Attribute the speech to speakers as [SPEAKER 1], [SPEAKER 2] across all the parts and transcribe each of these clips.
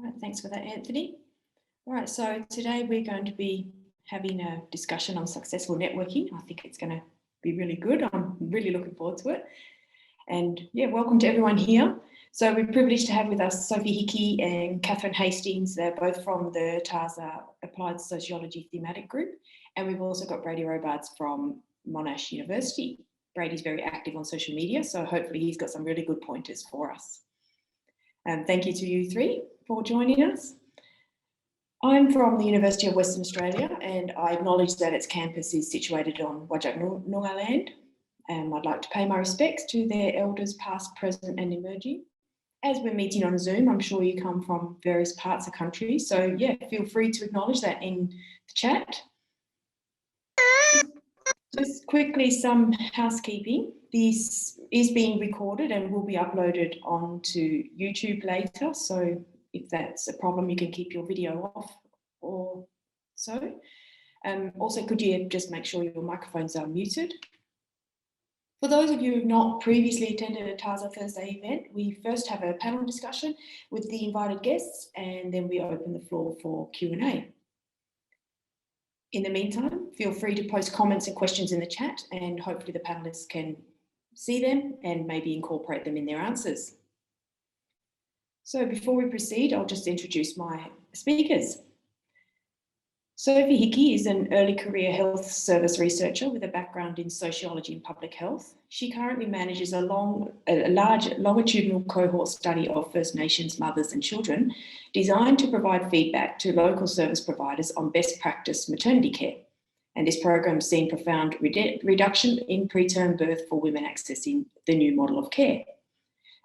[SPEAKER 1] All right, thanks for that, Anthony. All right, so today we're going to be having a discussion on successful networking. I think it's going to be really good. I'm really looking forward to it. And yeah, welcome to everyone here. So we're privileged to have with us Sophie Hickey and Catherine Hastings. They're both from the TASA Applied Sociology Thematic Group. And we've also got Brady Rogers from Monash University. Brady's very active on social media, so hopefully he's got some really good pointers for us. Thank you to you three for joining us. I'm from the University of Western Australia, and I acknowledge that its campus is situated on Whadjuk Noongar land. I'd like to pay my respects to their elders past, present and emerging. As we're meeting on Zoom, I'm sure you come from various parts of the country, so yeah, feel free to acknowledge that in the chat. Just quickly, some housekeeping. This is being recorded and will be uploaded onto YouTube later, so if that's a problem, you can keep your video off or so. Also, could you just make sure your microphones are muted? For those of you who have not previously attended a TASA Thursday event, we first have a panel discussion with the invited guests, and then we open the floor for Q&A. In the meantime, feel free to post comments and questions in the chat, and hopefully the panelists can see them and maybe incorporate them in their answers. So before we proceed, I'll just introduce my speakers. Sophie Hickey is an early career health service researcher with a background in sociology and public health. She currently manages a large longitudinal cohort study of First Nations mothers and children designed to provide feedback to local service providers on best practice maternity care. And this program has seen profound reduction in preterm birth for women accessing the new model of care.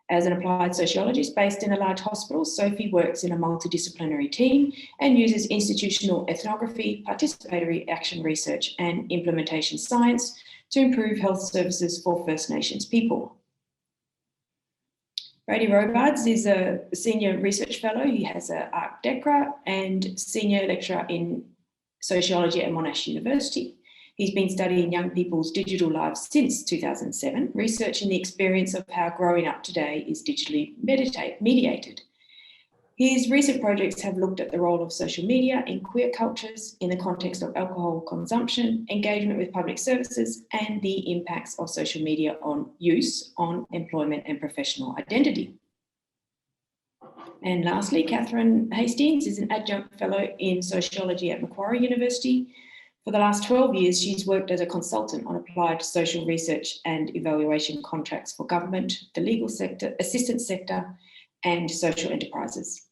[SPEAKER 1] As an applied sociologist based in a large hospital, Sophie works in a multidisciplinary team and uses institutional ethnography, participatory action research and implementation science to improve health services for First Nations people. Brady Rogers is a senior research fellow. He has an Arc DECRA and senior lecturer in sociology at Monash University. He's been studying young people's digital lives since 2007, researching the experience of how growing up today is digitally mediated. His recent projects have looked at the role of social media in queer cultures in the context of alcohol consumption, engagement with public services, and the impacts of social media on use on employment and professional identity. And lastly, Catherine Hastings is an adjunct fellow in sociology at Macquarie University. For the last 12 years, she's worked as a consultant on applied social research and evaluation contracts for government, the legal sector, assistance sector, and social enterprises.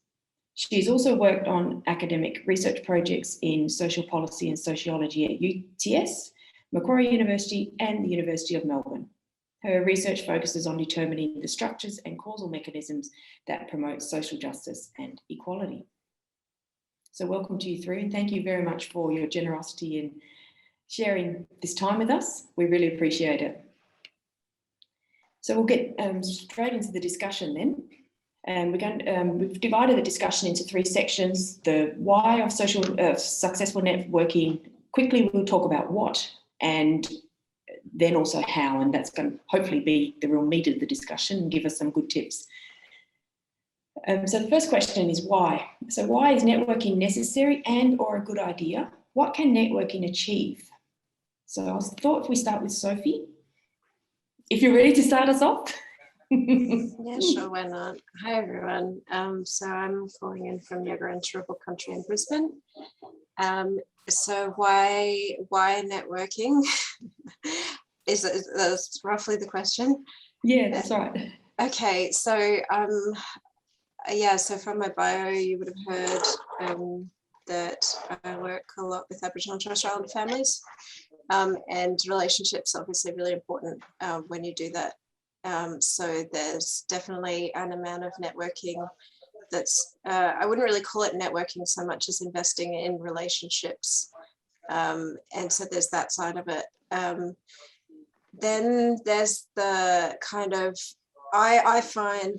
[SPEAKER 1] She's also worked on academic research projects in social policy and sociology at UTS, Macquarie University, and the University of Melbourne. Her research focuses on determining the structures and causal mechanisms that promote social justice and equality. So welcome to you three, and thank you very much for your generosity in sharing this time with us. We really appreciate it. So we'll get straight into the discussion then. We've divided the discussion into three sections: the why of successful networking. Quickly, we'll talk about what, and then also how, and that's going to hopefully be the real meat of the discussion and give us some good tips. So the first question is why. So why is networking necessary and or a good idea? What can networking achieve? So I thought if we start with Sophie, if you're ready to start us off.
[SPEAKER 2] Yeah, sure, why not? Hi, everyone. So I'm calling in from Yagara and Turrbal Country in Brisbane. So why networking? Is roughly the question?
[SPEAKER 1] Yeah, that's right.
[SPEAKER 2] Okay, so yeah, so from my bio, you would have heard that I work a lot with Aboriginal and Torres Strait Islander families, and relationships are obviously really important when you do that. So there's definitely an amount of networking that's, I wouldn't really call it networking so much as investing in relationships. And so there's that side of it. Then there's the kind of, I find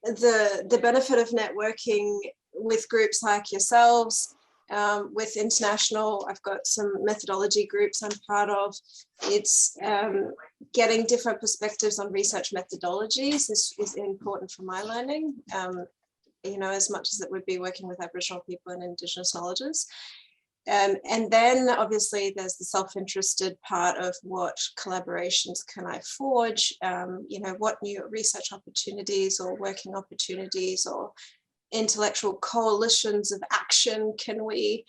[SPEAKER 2] the benefit of networking with groups like yourselves, with international, I've got some methodology groups I'm part of. It's getting different perspectives on research methodologies is important for my learning. you know, as much as it would be working with Aboriginal people and Indigenous knowledges. And then obviously there's the self-interested part of what collaborations can I forge, you know, what new research opportunities or working opportunities or intellectual coalitions of action can we,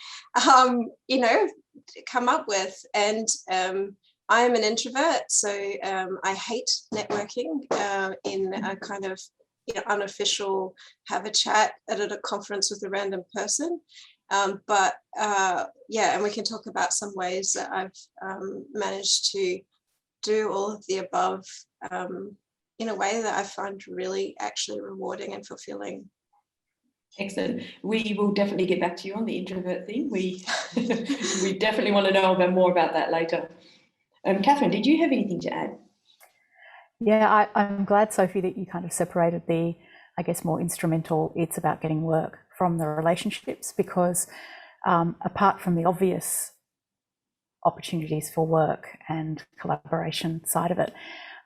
[SPEAKER 2] you know, come up with. And I am an introvert, so I hate networking in a kind of, you know, unofficial have a chat at a conference with a random person. But yeah, and we can talk about some ways that I've managed to do all of the above in a way that I find really actually rewarding and fulfilling.
[SPEAKER 1] Excellent. We will definitely get back to you on the introvert thing. We we definitely want to know more about that later. Catherine, did you have anything to add?
[SPEAKER 3] Yeah, I'm glad, Sophie, that you kind of separated the, I guess, more instrumental, it's about getting work from the relationships, because apart from the obvious opportunities for work and collaboration side of it,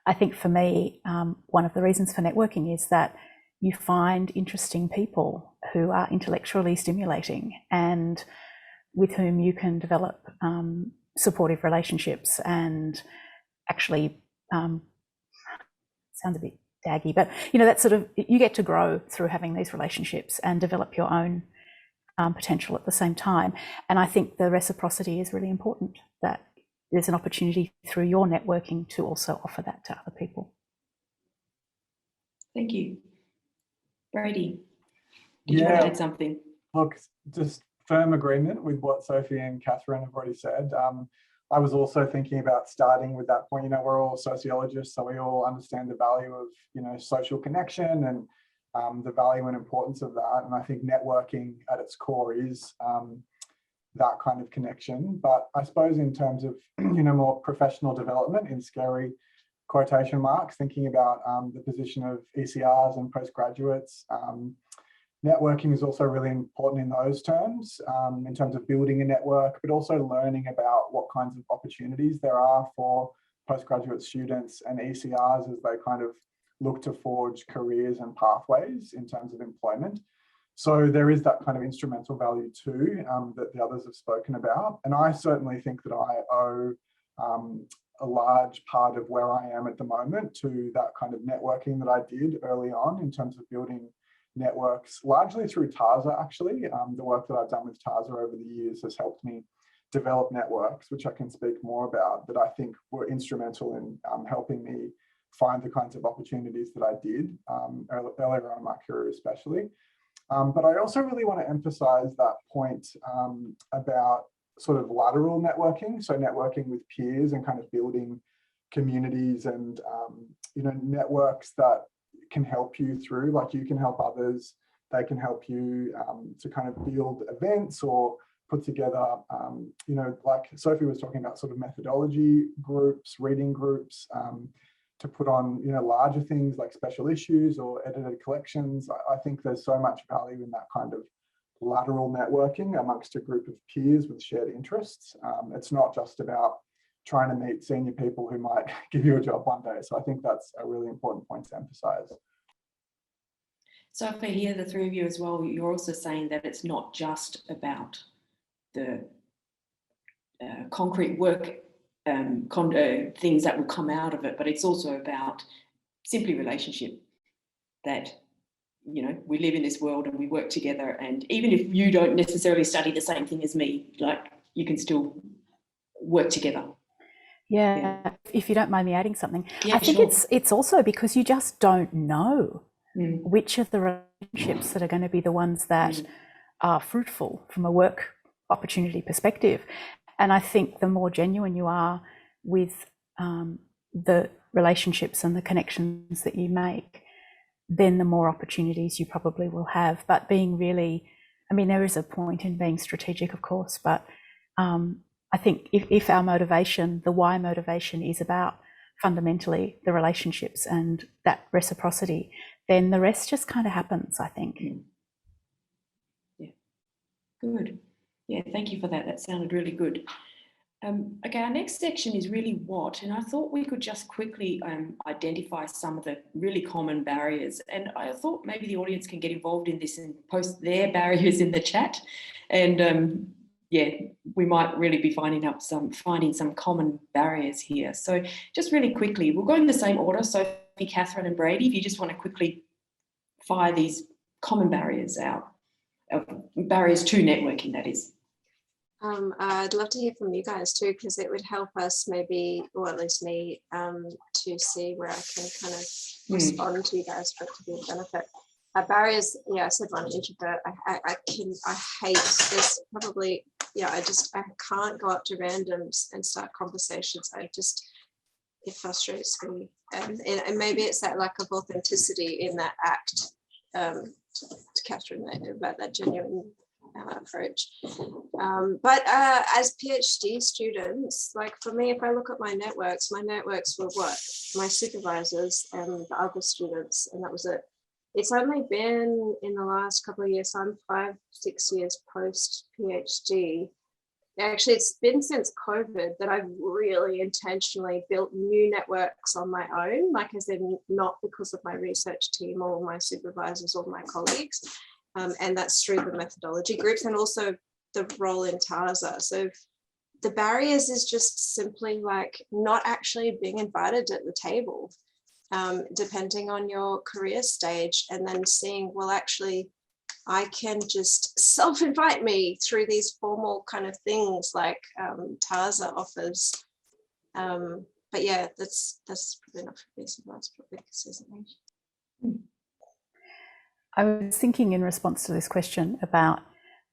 [SPEAKER 3] I think for me, one of the reasons for networking is that you find interesting people who are intellectually stimulating and with whom you can develop supportive relationships and actually, sounds a bit daggy, but you know, that sort of, you get to grow through having these relationships and develop your own potential at the same time. And I think the reciprocity is really important, that there's an opportunity through your networking to also offer that to other people.
[SPEAKER 1] Thank you. Brady, did you want to add something?
[SPEAKER 4] Look, just firm agreement with what Sophie and Catherine have already said. I was also thinking about starting with that point. You know, we're all sociologists, so we all understand the value of, you know, social connection and the value and importance of that. And I think networking at its core is that kind of connection. But I suppose in terms of, you know, more professional development, in scary quotation marks, thinking about the position of ECRs and postgraduates, networking is also really important in those terms, in terms of building a network, but also learning about what kinds of opportunities there are for postgraduate students and ECRs as they kind of look to forge careers and pathways in terms of employment. So there is that kind of instrumental value too, that the others have spoken about. And I certainly think that I owe a large part of where I am at the moment to that kind of networking that I did early on in terms of building networks, largely through TASA actually. The work that I've done with TASA over the years has helped me develop networks, which I can speak more about, that I think were instrumental in helping me find the kinds of opportunities that I did earlier on in my career especially. But I also really want to emphasize that point about sort of lateral networking, so networking with peers and kind of building communities and you know, networks that can help you through, like you can help others, they can help you to kind of build events or put together, you know, like Sophie was talking about, sort of methodology groups, reading groups, to put on, you know, larger things like special issues or edited collections. I think there's so much value in that kind of lateral networking amongst a group of peers with shared interests. It's not just about trying to meet senior people who might give you a job one day. So I think that's a really important point to emphasize.
[SPEAKER 1] So if I hear the three of you as well, you're also saying that it's not just about the concrete work things that will come out of it, but it's also about simply relationship, that, you know, we live in this world and we work together, and even if you don't necessarily study the same thing as me, like, you can still work together.
[SPEAKER 3] Yeah, if you don't mind me adding something.
[SPEAKER 1] Yeah,
[SPEAKER 3] I think
[SPEAKER 1] sure.
[SPEAKER 3] it's also because you just don't know which of the relationships that are going to be the ones that are fruitful from a work opportunity perspective. And I think the more genuine you are with the relationships and the connections that you make, then the more opportunities you probably will have. But being really, I mean, there is a point in being strategic, of course, but I think if our motivation, the why motivation, is about fundamentally the relationships and that reciprocity, then the rest just kind of happens, I think.
[SPEAKER 1] Yeah, good. Yeah, thank you for that. That sounded really good. Okay, our next section is really what, and I thought we could just quickly identify some of the really common barriers. And I thought maybe the audience can get involved in this and post their barriers in the chat. And yeah, we might really be finding some common barriers here. So just really quickly, we'll go in the same order. Sophie, Catherine, and Brady, if you just want to quickly fire these common barriers out, barriers to networking, that is.
[SPEAKER 2] I'd love to hear from you guys too, because it would help us maybe, or at least me, to see where I can kind of respond to you guys for it to be a benefit. Barriers, yeah, I said one, introvert. I hate this probably, yeah, I can't go up to randoms and start conversations. It frustrates me. And maybe it's that lack of authenticity in that act, to Catherine, about that genuine approach. But as PhD students, like for me, if I look at my networks were what? My supervisors and the other students, and that was it. It's only been in the last couple of years, so I'm 5-6 years post PhD. Actually, it's been since COVID that I've really intentionally built new networks on my own, like as in not because of my research team or my supervisors or my colleagues. And that's through the methodology groups and also the role in TASA. So the barriers is just simply like not actually being invited at the table, depending on your career stage, and then seeing, well, actually, I can just self-invite me through these formal kind of things like TASA offers. But yeah, that's probably not for me, so that's probably me.
[SPEAKER 3] I was thinking in response to this question about,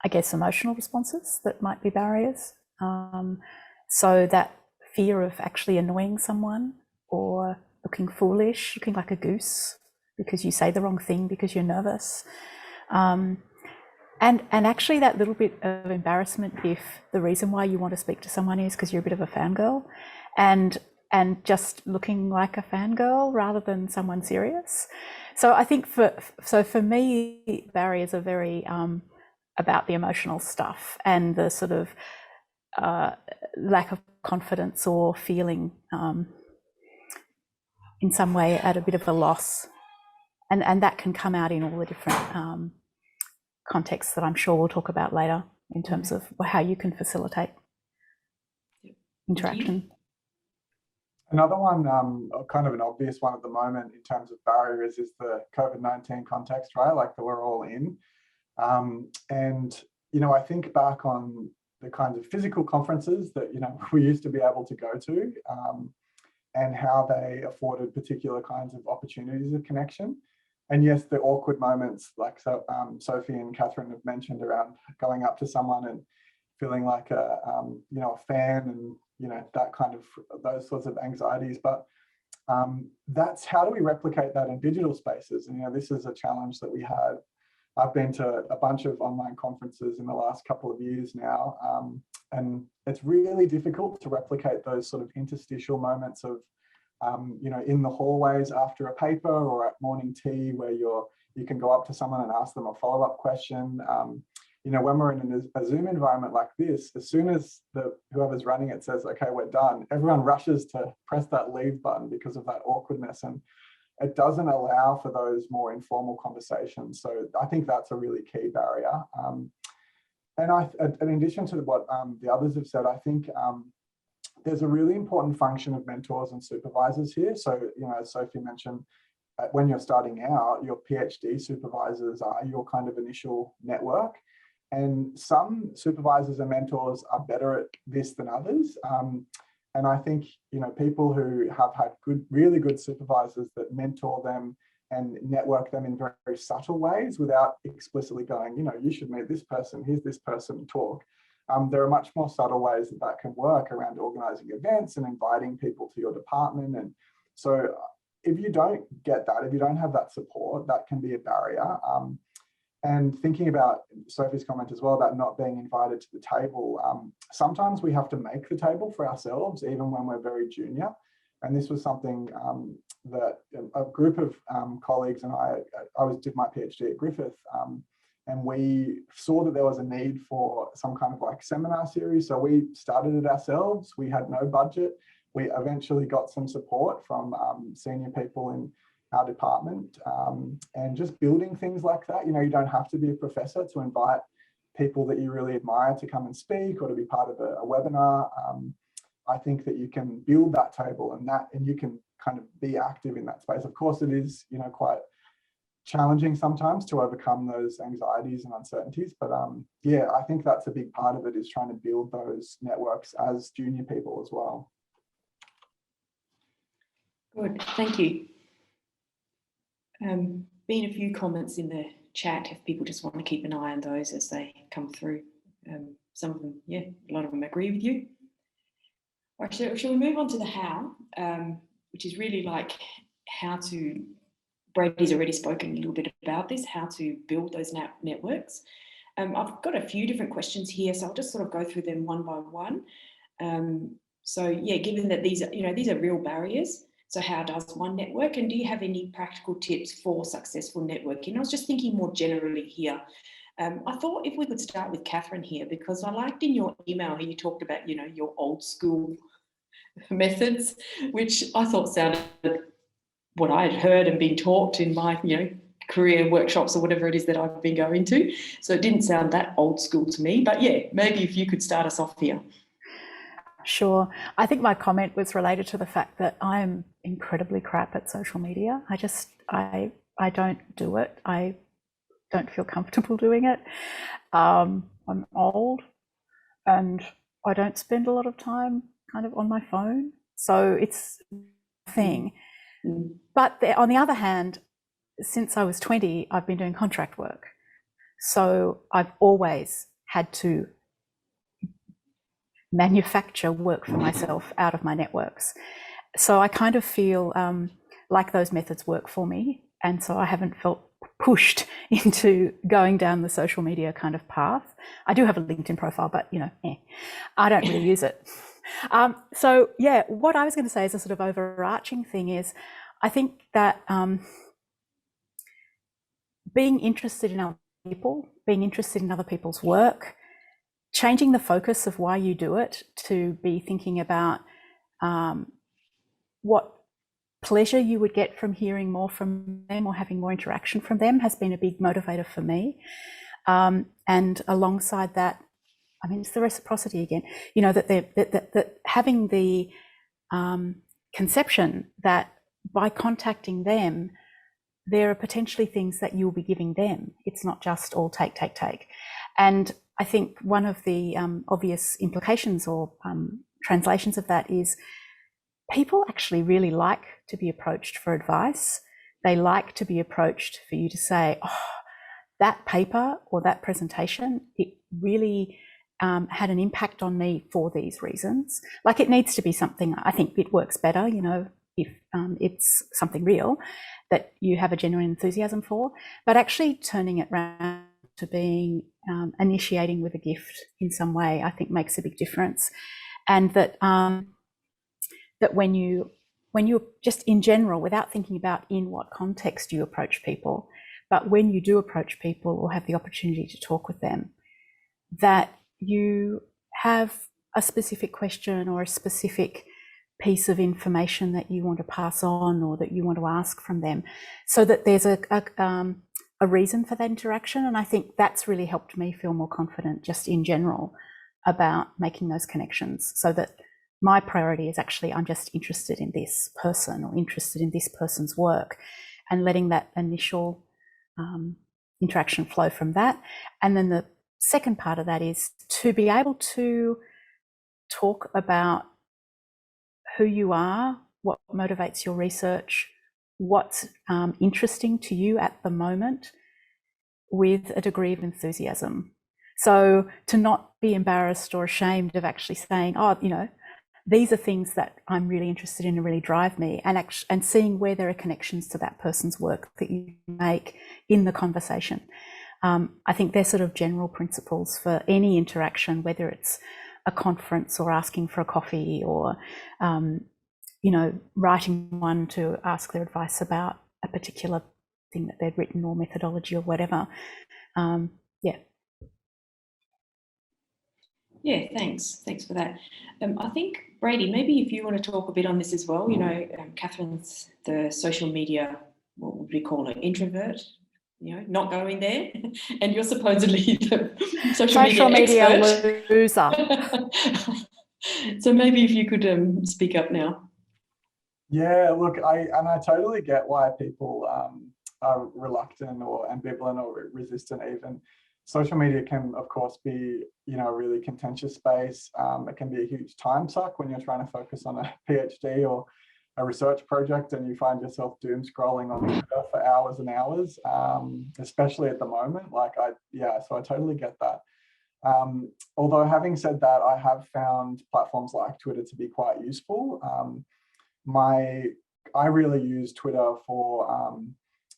[SPEAKER 3] I guess, emotional responses that might be barriers. So that fear of actually annoying someone or looking foolish, looking like a goose because you say the wrong thing because you're nervous. And actually that little bit of embarrassment if the reason why you want to speak to someone is because you're a bit of a fangirl and just looking like a fangirl rather than someone serious. So I think for me, barriers are very about the emotional stuff and the sort of lack of confidence or feeling in some way at a bit of a loss. And that can come out in all the different contexts that I'm sure we'll talk about later in terms of how you can facilitate interaction.
[SPEAKER 4] Another one, kind of an obvious one at the moment in terms of barriers is the COVID-19 context, right? Like that we're all in. And, you know, I think back on the kinds of physical conferences that, you know, we used to be able to go to and how they afforded particular kinds of opportunities of connection. And yes, the awkward moments like Sophie and Catherine have mentioned around going up to someone and feeling like a, you know, a fan and, you know, that kind of, those sorts of anxieties. But that's how do we replicate that in digital spaces? And, you know, this is a challenge that we have. I've been to a bunch of online conferences in the last couple of years now. And it's really difficult to replicate those sort of interstitial moments of, you know, in the hallways after a paper or at morning tea where you can go up to someone and ask them a follow-up question. You know, when we're in a Zoom environment like this, as soon as whoever's running it says, okay, we're done, everyone rushes to press that leave button because of that awkwardness. And it doesn't allow for those more informal conversations. So I think that's a really key barrier. And in addition to what the others have said, I think there's a really important function of mentors and supervisors here. So, you know, as Sophie mentioned, when you're starting out, your PhD supervisors are your kind of initial network. And some supervisors and mentors are better at this than others. And I think, you know, people who have had really good supervisors that mentor them and network them in very, very subtle ways without explicitly going, you know, you should meet this person, here's this person, talk. There are much more subtle ways that can work around organizing events and inviting people to your department. And so if you don't get that, if you don't have that support, that can be a barrier. And thinking about Sophie's comment as well about not being invited to the table, sometimes we have to make the table for ourselves, even when we're very junior. And this was something that a group of colleagues and I did my PhD at Griffith, and we saw that there was a need for some kind of like seminar series. So we started it ourselves. We had no budget. We eventually got some support from senior people in our department, and just building things like that. You know, you don't have to be a professor to invite people that you really admire to come and speak or to be part of a webinar. I think that you can build that table and you can kind of be active in that space. Of course, it is, you know, quite challenging sometimes to overcome those anxieties and uncertainties, but yeah, I think that's a big part of it, is trying to build those networks as junior people as well.
[SPEAKER 1] Good, thank you. Been a few comments in the chat if people just want to keep an eye on those as they come through. Some of them, yeah, a lot of them agree with you. All right, shall we move on to the how, which is really like how to, Brady's already spoken a little bit about this, how to build those networks. I've got a few different questions here, so I'll just sort of go through them one by one. So yeah, given that these are real barriers, so how does one network, and do you have any practical tips for successful networking? I was just thinking more generally here. I thought if we could start with Catherine here, because I liked in your email how you talked about, you know, your old school methods, which I thought sounded what I had heard and been taught in my, you know, career workshops or whatever it is that I've been going to. So it didn't sound that old school to me, but yeah, maybe if you could start us off here.
[SPEAKER 3] Sure. I think my comment was related to the fact that I'm incredibly crap at social media. I don't do it. I don't feel comfortable doing it. I'm old and I don't spend a lot of time kind of on my phone. So it's a thing. But on the other hand, since I was 20, I've been doing contract work. So I've always had to manufacture work for myself out of my networks. So I kind of feel like those methods work for me. And so I haven't felt pushed into going down the social media kind of path. I do have a LinkedIn profile, but you know, I don't really use it. So yeah, what I was going to say as a sort of overarching thing is, I think that being interested in other people, being interested in other people's work, changing the focus of why you do it to be thinking about what pleasure you would get from hearing more from them or having more interaction from them has been a big motivator for me. And alongside that, I mean, it's the reciprocity again, you know, that having the conception that by contacting them, there are potentially things that you'll be giving them. It's not just all take. And I think one of the obvious implications or translations of that is people actually really like to be approached for advice. They like to be approached for you to say, oh, that paper or that presentation, it really had an impact on me for these reasons. Like, it needs to be something, I think it works better, you know, if it's something real that you have a genuine enthusiasm for, but actually turning it around to being initiating with a gift in some way, I think makes a big difference. And that that when you just in general, without thinking about in what context you approach people, but when you do approach people or have the opportunity to talk with them, that you have a specific question or a specific piece of information that you want to pass on or that you want to ask from them, so that there's a reason for that interaction. And I think that's really helped me feel more confident just in general about making those connections, so that my priority is actually, I'm just interested in this person or interested in this person's work, and letting that initial interaction flow from that. And then the second part of that is to be able to talk about who you are, what motivates your research, what's interesting to you at the moment, with a degree of enthusiasm. So to not be embarrassed or ashamed of actually saying, oh, you know, these are things that I'm really interested in and really drive me, and seeing where there are connections to that person's work that you make in the conversation. I think they're sort of general principles for any interaction, whether it's a conference or asking for a coffee or, you know, writing one to ask their advice about a particular thing that they'd written or methodology or whatever. Yeah.
[SPEAKER 1] Yeah, thanks for that. I think, Brady, maybe if you want to talk a bit on this as well. Catherine's the social media, what would we call it, introvert, not going there, and you're supposedly the social media expert.
[SPEAKER 3] loser.
[SPEAKER 1] So maybe if you could speak up now.
[SPEAKER 4] Yeah, look, I totally get why people are reluctant or ambivalent or resistant even. Social media can, of course, be, a really contentious space. It can be a huge time suck when you're trying to focus on a PhD or a research project and you find yourself doom scrolling on Twitter for hours and hours, especially at the moment. So I totally get that. Although having said that, I have found platforms like Twitter to be quite useful. I really use Twitter for,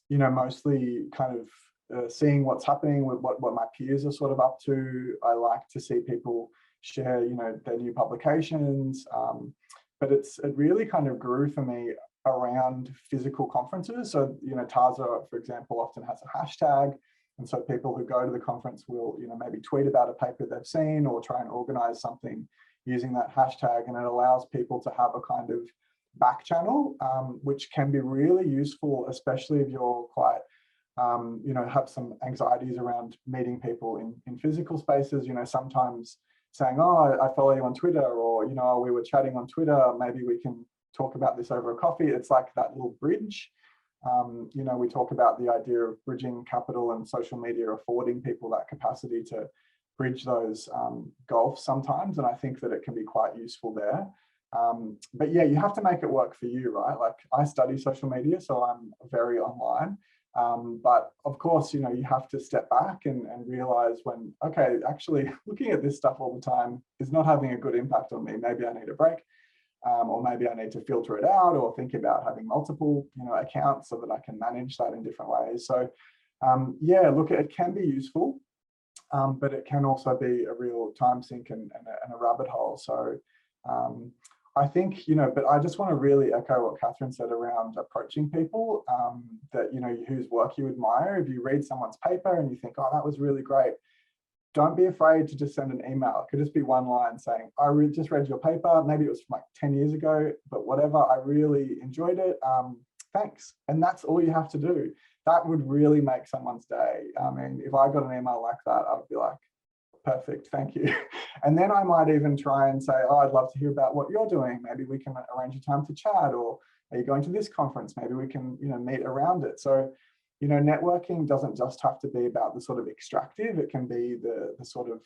[SPEAKER 4] mostly kind of seeing what's happening with what my peers are sort of up to. I like to see people share, their new publications. But it really kind of grew for me around physical conferences. So, TASA, for example, often has a hashtag. And so people who go to the conference will, maybe tweet about a paper they've seen or try and organize something using that hashtag. And it allows people to have a kind of back channel, which can be really useful, especially if you're quite, have some anxieties around meeting people in physical spaces. Sometimes saying, oh, I follow you on Twitter, or, we were chatting on Twitter, maybe we can talk about this over a coffee. It's like that little bridge. We talk about the idea of bridging capital, and social media affording people that capacity to bridge those gulfs sometimes. And I think that it can be quite useful there. But yeah, you have to make it work for you, right? Like, I study social media, so I'm very online. But of course, you have to step back and realize when, okay, actually looking at this stuff all the time is not having a good impact on me. Maybe I need a break, or maybe I need to filter it out, or think about having multiple, accounts so that I can manage that in different ways. So yeah, look, it can be useful, but it can also be a real time sink and a rabbit hole. So I think, but I just want to really echo what Catherine said around approaching people that, whose work you admire. If you read someone's paper and you think, oh, that was really great, don't be afraid to just send an email. It could just be one line saying, I just read your paper. Maybe it was from like 10 years ago, but whatever, I really enjoyed it. Thanks. And that's all you have to do. That would really make someone's day. I mean, if I got an email like that, I would be like, perfect, thank you. And then I might even try and say, oh, I'd love to hear about what you're doing. Maybe we can arrange a time to chat, or are you going to this conference? Maybe we can, meet around it. So, networking doesn't just have to be about the sort of extractive. It can be the sort of,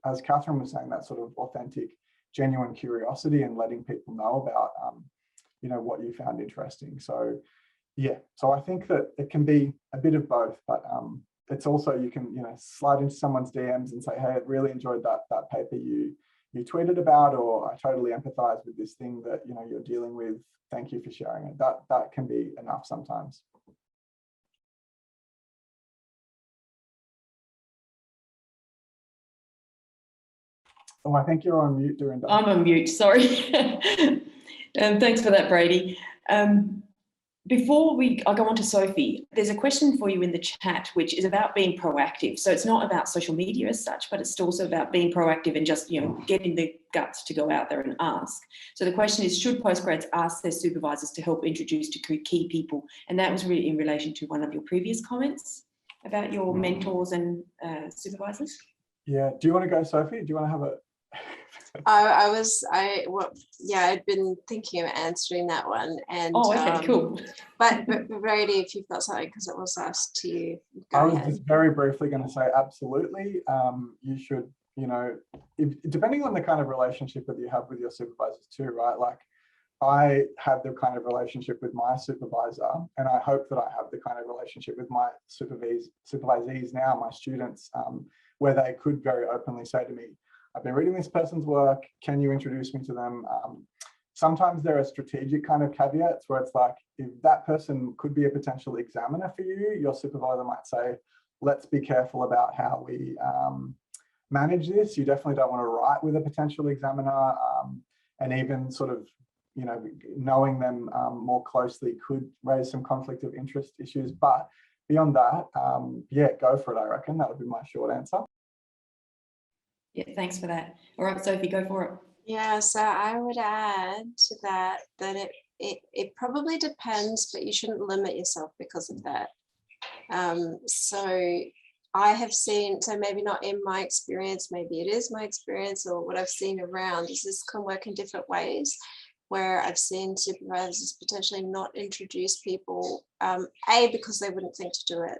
[SPEAKER 4] as Catherine was saying, that sort of authentic, genuine curiosity and letting people know about, what you found interesting. So, yeah, so I think that it can be a bit of both, but it's also, you can, slide into someone's DMs and say, hey, I really enjoyed that paper you tweeted about, or I totally empathize with this thing that, you're dealing with. Thank you for sharing it. That can be enough sometimes. Oh, I think you're on mute, Dorinda.
[SPEAKER 1] I'm on mute, sorry. Thanks for that, Brady. Before I go on to Sophie, there's a question for you in the chat, which is about being proactive. So it's not about social media as such, but it's also about being proactive and just, getting the guts to go out there and ask. So the question is, should postgrads ask their supervisors to help introduce to key people? And that was really in relation to one of your previous comments about your mentors and supervisors.
[SPEAKER 4] Yeah. Do you want to go, Sophie? Do you want to have a...
[SPEAKER 2] I'd been thinking of answering that one. And
[SPEAKER 1] cool.
[SPEAKER 2] But Brady, if you've got something, because it was asked to you.
[SPEAKER 4] I was just very briefly going to say, absolutely. You should, depending on the kind of relationship that you have with your supervisors too, right? Like, I have the kind of relationship with my supervisor, and I hope that I have the kind of relationship with my supervisees now, my students, where they could very openly say to me, I've been reading this person's work, can you introduce me to them? Sometimes there are strategic kind of caveats where it's like, if that person could be a potential examiner for you, your supervisor might say, let's be careful about how we manage this. You definitely don't want to write with a potential examiner, and even sort of, knowing them more closely could raise some conflict of interest issues. But beyond that, yeah, go for it, I reckon. That would be my short answer.
[SPEAKER 1] Yeah, thanks for that. All right, Sophie, go for it.
[SPEAKER 2] Yeah, so I would add to that it probably depends, but you shouldn't limit yourself because of that. So I have seen, so maybe not in my experience, maybe it is my experience or what I've seen around, is this can work in different ways, where I've seen supervisors potentially not introduce people, A, because they wouldn't think to do it,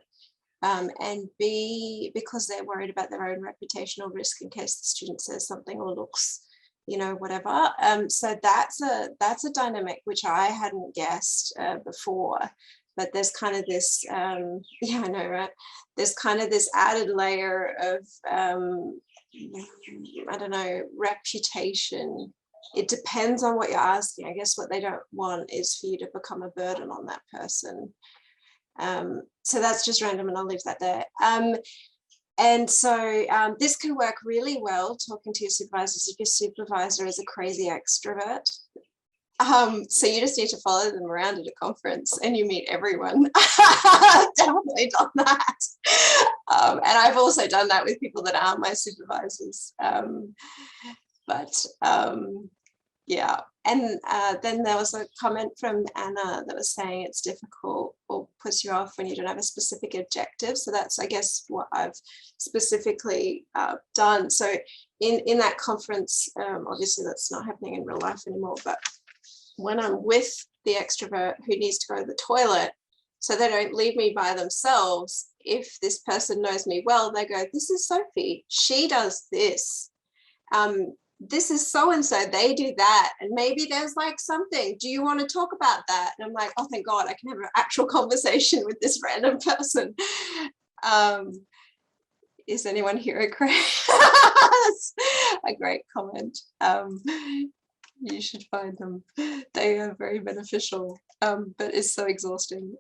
[SPEAKER 2] and B, because they're worried about their own reputational risk in case the student says something or looks, you know, whatever. So that's a dynamic which I hadn't guessed before. But there's kind of this, yeah, I know, right? There's kind of this added layer of, I don't know, reputation. It depends on what you're asking. I guess what they don't want is for you to become a burden on that person. So that's just random, and I'll leave that there. And so this can work really well talking to your supervisors if your supervisor is a crazy extrovert. So you just need to follow them around at a conference and you meet everyone. I've definitely done that. And I've also done that with people that aren't my supervisors. Yeah. And then there was a comment from Anna that was saying it's difficult or puts you off when you don't have a specific objective. So that's, I guess, what I've specifically done. So in that conference, obviously that's not happening in real life anymore, but when I'm with the extrovert who needs to go to the toilet, so they don't leave me by themselves, if this person knows me well, they go, this is Sophie, she does this. This is so-and-so, they do that. And maybe there's like something, do you want to talk about that? And I'm like, oh, thank God, I can have an actual conversation with this random person. Is anyone here agree? That's a great comment. You should find them. They are very beneficial, but it's so exhausting.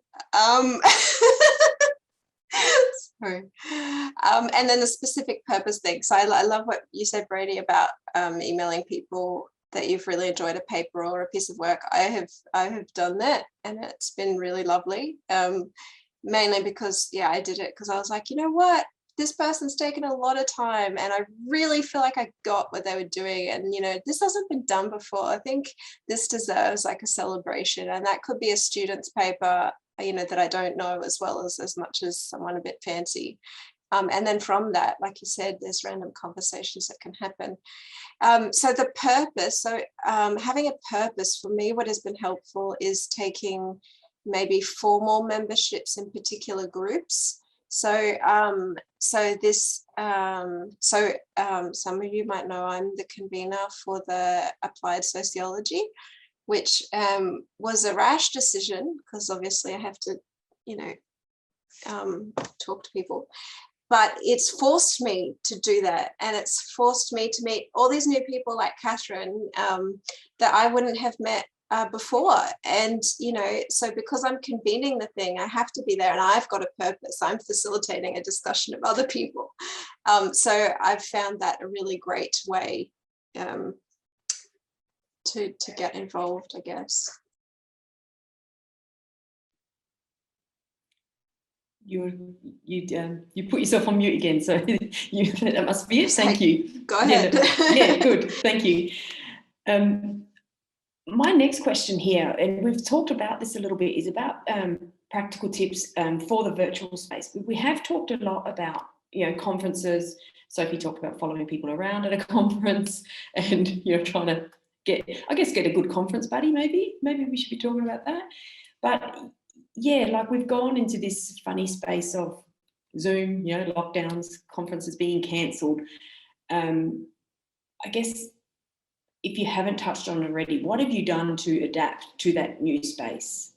[SPEAKER 2] Sorry. And then the specific purpose thing. So I love what you said, Brady, about emailing people that you've really enjoyed a paper or a piece of work. I have done that, and it's been really lovely. Mainly because, yeah, I did it because I was like, you know what? This person's taken a lot of time and I really feel like I got what they were doing. And, you know, this hasn't been done before. I think this deserves like a celebration. And that could be a student's paper, you know, that I don't know as well as much as someone a bit fancy. And then from that, like you said, there's random conversations that can happen. So the purpose, having a purpose for me, what has been helpful is taking maybe formal memberships in particular groups. So some of you might know I'm the convener for the applied sociology, which was a rash decision because obviously I have to, you know, talk to people. But it's forced me to do that, and it's forced me to meet all these new people like Catherine that I wouldn't have met before. And, you know, so because I'm convening the thing, I have to be there and I've got a purpose. I'm facilitating a discussion of other people. So I've found that a really great way to get involved, I guess.
[SPEAKER 1] You put yourself on mute again, so that must be it. Thank you.
[SPEAKER 2] Go ahead.
[SPEAKER 1] Yeah, good. Thank you. My next question here, and we've talked about this a little bit, is about practical tips for the virtual space. We have talked a lot about, you know, conferences. Sophie talked about following people around at a conference and, you know, trying to get a good conference buddy, maybe we should be talking about that. But yeah, like we've gone into this funny space of Zoom, you know, lockdowns, conferences being cancelled. I guess, if you haven't touched on it already, what have you done to adapt to that new space?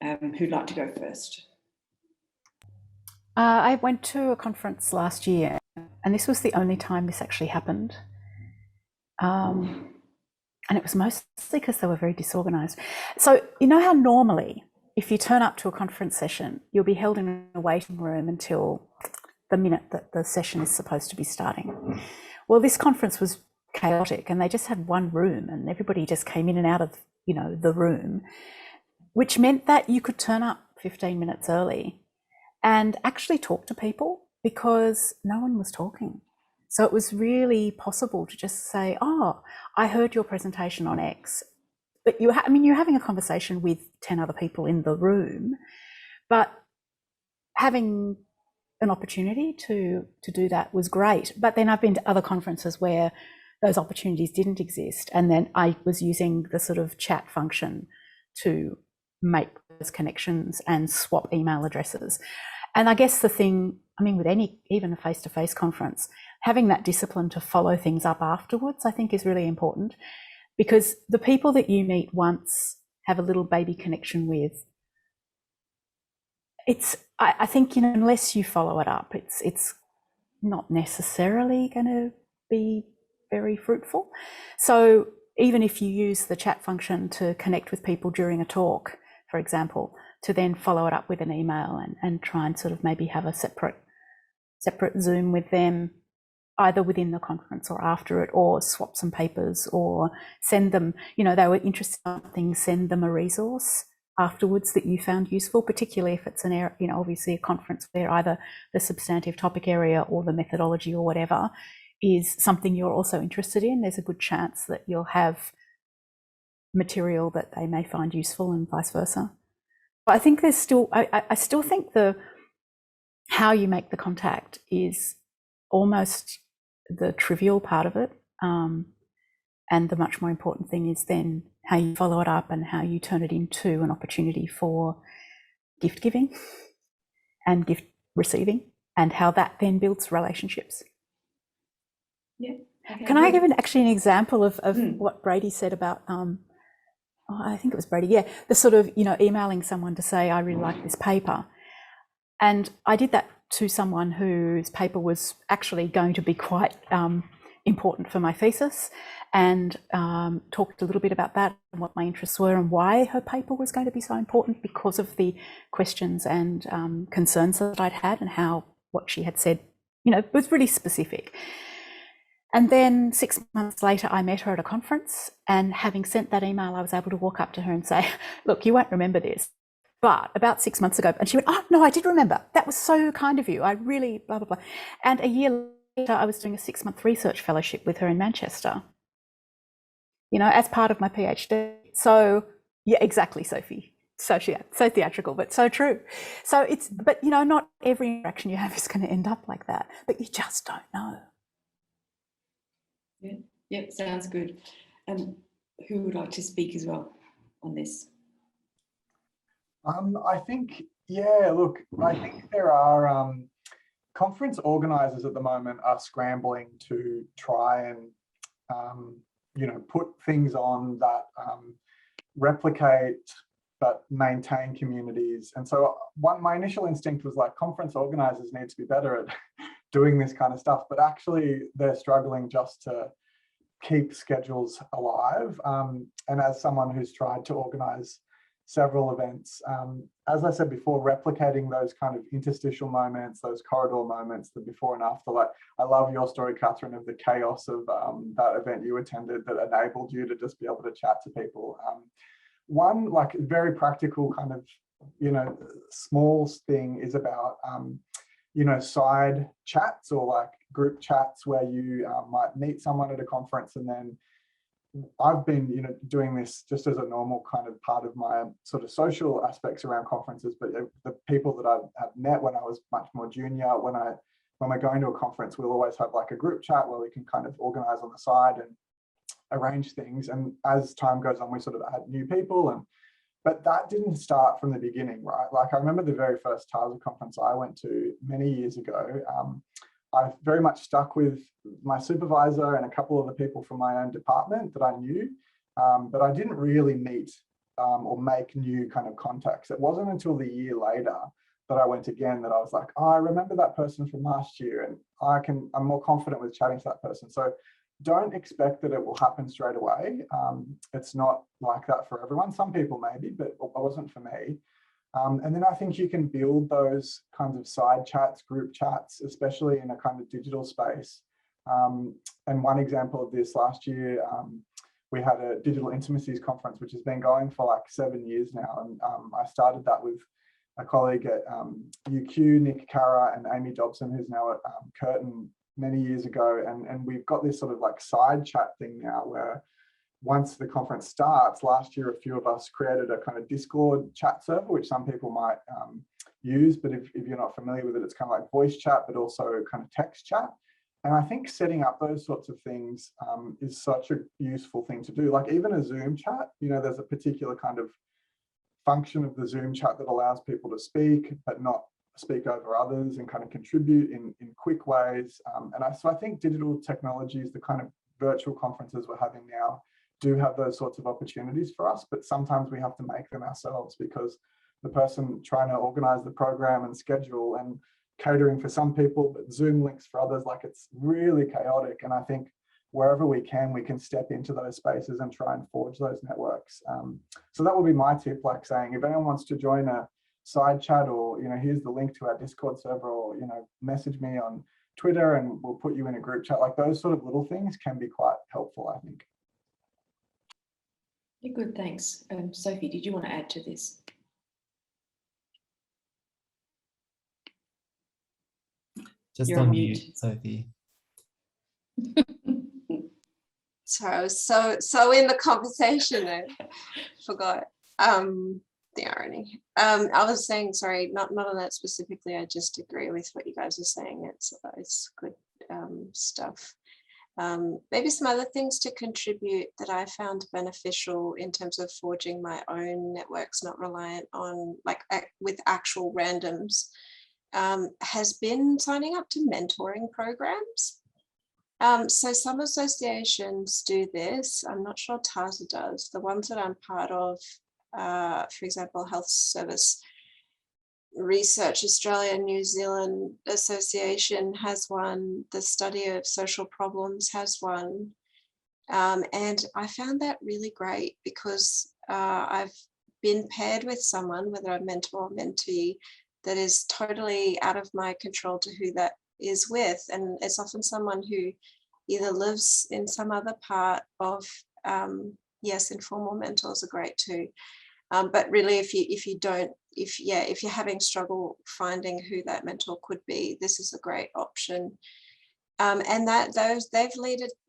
[SPEAKER 1] Who'd like to go first?
[SPEAKER 3] I went to a conference last year, and this was the only time this actually happened. And it was mostly because they were very disorganized. So you know how normally, if you turn up to a conference session, you'll be held in a waiting room until the minute that the session is supposed to be starting. Well, this conference was chaotic, and they just had one room and everybody just came in and out of, you know, the room, which meant that you could turn up 15 minutes early and actually talk to people, because no one was talking. So it was really possible to just say, oh, I heard your presentation on X. But you're having a conversation with 10 other people in the room, but having an opportunity to do that was great. But then I've been to other conferences where those opportunities didn't exist. And then I was using the sort of chat function to make those connections and swap email addresses. And I guess the thing, with even a face-to-face conference, having that discipline to follow things up afterwards, I think is really important, because the people that you meet once, have a little baby connection with, I think, unless you follow it up, it's not necessarily going to be very fruitful. So even if you use the chat function to connect with people during a talk, for example, to then follow it up with an email and try and sort of maybe have a separate Zoom with them, either within the conference or after it, or swap some papers, or send them, they were interested in something, send them a resource afterwards that you found useful, particularly if it's an area, obviously a conference where either the substantive topic area or the methodology or whatever is something you're also interested in. There's a good chance that you'll have material that they may find useful, and vice versa. But I think there's still, I still think how you make the contact is almost the trivial part of it. And the much more important thing is then how you follow it up and how you turn it into an opportunity for gift giving and gift receiving, and how that then builds relationships.
[SPEAKER 1] Yeah. Okay.
[SPEAKER 3] Can I give an example of what Brady said about, I think it was Brady, yeah, the sort of, emailing someone to say, I really like this paper. And I did that to someone whose paper was actually going to be quite important for my thesis, and talked a little bit about that and what my interests were and why her paper was going to be so important, because of the questions and concerns that I'd had, and what she had said, was really specific. And then 6 months later, I met her at a conference, and having sent that email, I was able to walk up to her and say, look, you won't remember this, but about 6 months ago, and she went, oh, no, I did remember. That was so kind of you. I really, blah, blah, blah. And a year later, I was doing a 6-month research fellowship with her in Manchester, as part of my PhD. So, yeah, exactly, Sophie. So theatrical, but so true. So but not every interaction you have is going to end up like that, but you just don't know.
[SPEAKER 1] Yeah, yep, sounds good. Who would like to speak as well on this?
[SPEAKER 4] I think, I think there are conference organisers at the moment are scrambling to try and, put things on that replicate but maintain communities. And so my initial instinct was like, conference organisers need to be better at doing this kind of stuff, but actually they're struggling just to keep schedules alive. And as someone who's tried to organise several events, as I said before, replicating those kind of interstitial moments, those corridor moments, the before and after. Like, I love your story, Catherine, of the chaos of that event you attended that enabled you to just be able to chat to people. One like very practical kind of, small thing is about, side chats or like group chats where you might meet someone at a conference, and then I've been, doing this just as a normal kind of part of my sort of social aspects around conferences. But the people that I've met when I was much more junior, when we're going to a conference, we'll always have like a group chat where we can kind of organize on the side and arrange things. And as time goes on, we sort of add new people. But that didn't start from the beginning, right? Like, I remember the very first TASA conference I went to many years ago. I very much stuck with my supervisor and a couple of the people from my own department that I knew, but I didn't really meet or make new kind of contacts. It wasn't until the year later that I went again that I was like, oh, I remember that person from last year, and I'm more confident with chatting to that person. So don't expect that it will happen straight away. It's not like that for everyone. Some people maybe, but it wasn't for me. And then I think you can build those kinds of side chats, group chats, especially in a kind of digital space. And one example of this, last year, we had a digital intimacies conference, which has been going for like 7 years now. And I started that with a colleague at UQ, Nick Carra, and Amy Dobson, who's now at Curtin many years ago. And we've got this sort of like side chat thing now where once the conference starts, last year, a few of us created a kind of Discord chat server, which some people might use, but if you're not familiar with it, it's kind of like voice chat, but also kind of text chat. And I think setting up those sorts of things is such a useful thing to do. Like even a Zoom chat, you know, there's a particular kind of function of the Zoom chat that allows people to speak, but not speak over others and kind of contribute in quick ways. So I think digital technologies, the kind of virtual conferences we're having now, do have those sorts of opportunities for us, but sometimes we have to make them ourselves because the person trying to organize the program and schedule and catering for some people, but Zoom links for others, like it's really chaotic. And I think wherever we can step into those spaces and try and forge those networks. So that will be my tip, like saying, if anyone wants to join a side chat, or, you know, here's the link to our Discord server, or, you know, message me on Twitter and we'll put you in a group chat. Like those sort of little things can be quite helpful, I think.
[SPEAKER 1] Yeah, good, thanks. Sophie, did you want to add to this?
[SPEAKER 5] Just
[SPEAKER 1] You're
[SPEAKER 5] on
[SPEAKER 1] mute.
[SPEAKER 5] mute, Sophie.
[SPEAKER 2] Sorry, I was so in the conversation, I forgot. The irony. I was saying, sorry, not on that specifically. I just agree with what you guys are saying. It's good stuff. Maybe some other things to contribute that I found beneficial in terms of forging my own networks, not reliant on like with actual randoms, has been signing up to mentoring programs. So some associations do this. I'm not sure TASA does. The ones that I'm part of, for example, Health Service Research Australia New Zealand Association has one. The Study of Social Problems has one. And I found that really great because I've been paired with someone, whether I'm mentor or mentee, that is totally out of my control to who that is with. And it's often someone who either lives in some other part of, yes, informal mentors are great too. But really, if you're having struggle finding who that mentor could be, this is a great option. And they've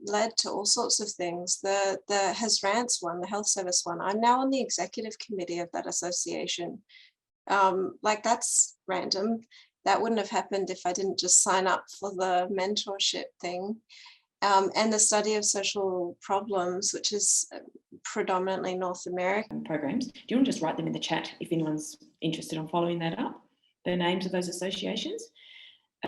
[SPEAKER 2] led to all sorts of things. The HSRANTS one, the health service one, I'm now on the executive committee of that association. Like that's random. That wouldn't have happened if I didn't just sign up for the mentorship thing. And the Study of Social Problems, which is predominantly North American
[SPEAKER 1] programs. Do you want to just write them in the chat if anyone's interested in following that up, the names of those associations?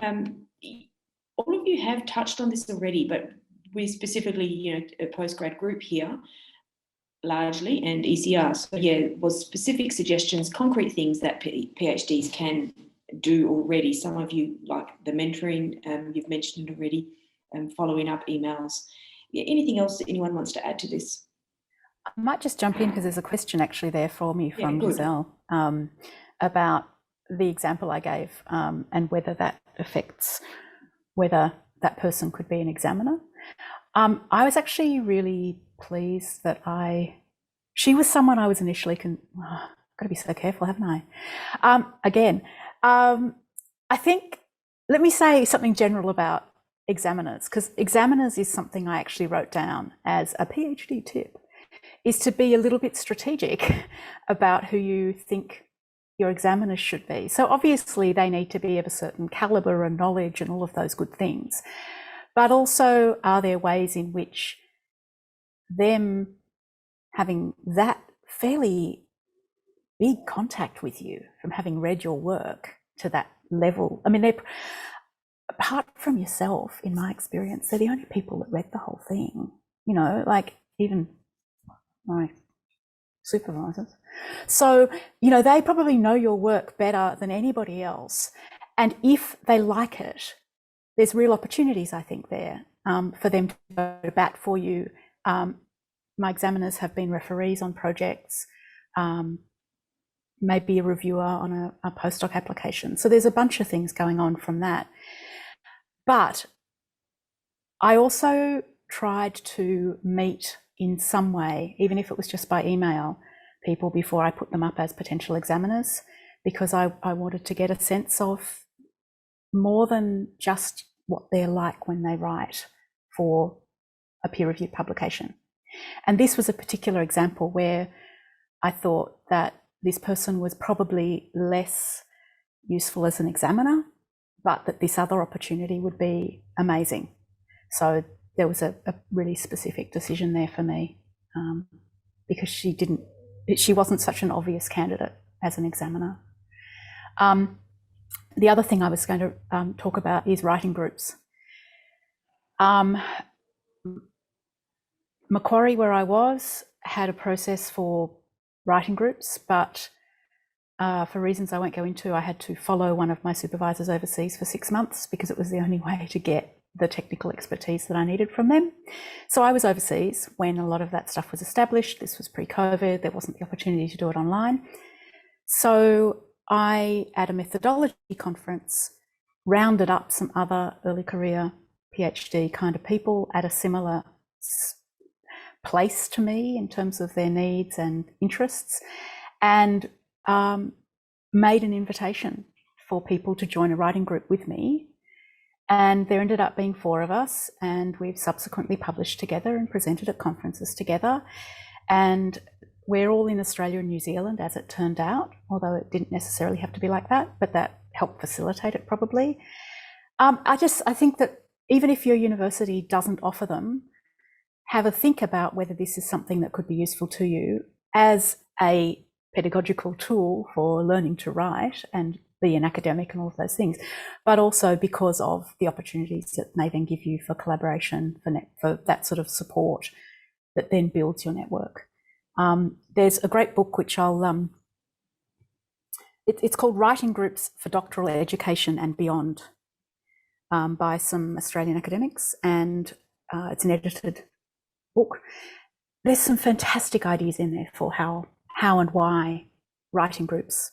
[SPEAKER 1] All of you have touched on this already, but we specifically, you know, a postgrad group here, largely, and ECR. So yeah, was specific suggestions, concrete things that PhDs can do already. Some of you, like the mentoring, you've mentioned it already, following up emails. Yeah, anything else that anyone wants to add to this?
[SPEAKER 3] I might just jump in because there's a question actually there for me from
[SPEAKER 1] good.
[SPEAKER 3] Giselle about the example I gave and whether that affects whether that person could be an examiner. I was actually really pleased that she was someone I was initially, got to be so careful, haven't I? I think, let me say something general about examiners, because examiners is something I actually wrote down as a PhD tip, is to be a little bit strategic about who you think your examiners should be. So obviously they need to be of a certain caliber and knowledge and all of those good things. But also, are there ways in which them having that fairly big contact with you from having read your work to that level? I mean, they're, apart from yourself, in my experience, they're the only people that read the whole thing, you know, like even my supervisors. So, you know, they probably know your work better than anybody else. And if they like it, there's real opportunities, I think, there for them to go to bat for you. My examiners have been referees on projects, maybe a reviewer on a postdoc application. So there's a bunch of things going on from that. But I also tried to meet in some way, even if it was just by email, people before I put them up as potential examiners, because I wanted to get a sense of more than just what they're like when they write for a peer-reviewed publication. And this was a particular example where I thought that this person was probably less useful as an examiner, but that this other opportunity would be amazing. So there was a really specific decision there for me, because she wasn't such an obvious candidate as an examiner. The other thing I was going to talk about is writing groups. Macquarie, where I was, had a process for writing groups, but for reasons I won't go into, I had to follow one of my supervisors overseas for 6 months because it was the only way to get the technical expertise that I needed from them. So I was overseas when a lot of that stuff was established. This was pre-COVID. There wasn't the opportunity to do it online. So I, at a methodology conference, rounded up some other early career PhD kind of people at a similar place to me in terms of their needs and interests, and made an invitation for people to join a writing group with me. And there ended up being 4 of us, and we've subsequently published together and presented at conferences together. And we're all in Australia and New Zealand, as it turned out, although it didn't necessarily have to be like that, but that helped facilitate it probably. I think that even if your university doesn't offer them, have a think about whether this is something that could be useful to you as a pedagogical tool for learning to write and be an academic and all of those things, but also because of the opportunities that may then give you for collaboration, for that sort of support that then builds your network. There's a great book which I'll, it's called Writing Groups for Doctoral Education and Beyond, by some Australian academics, and it's an edited book. There's some fantastic ideas in there for how and why writing groups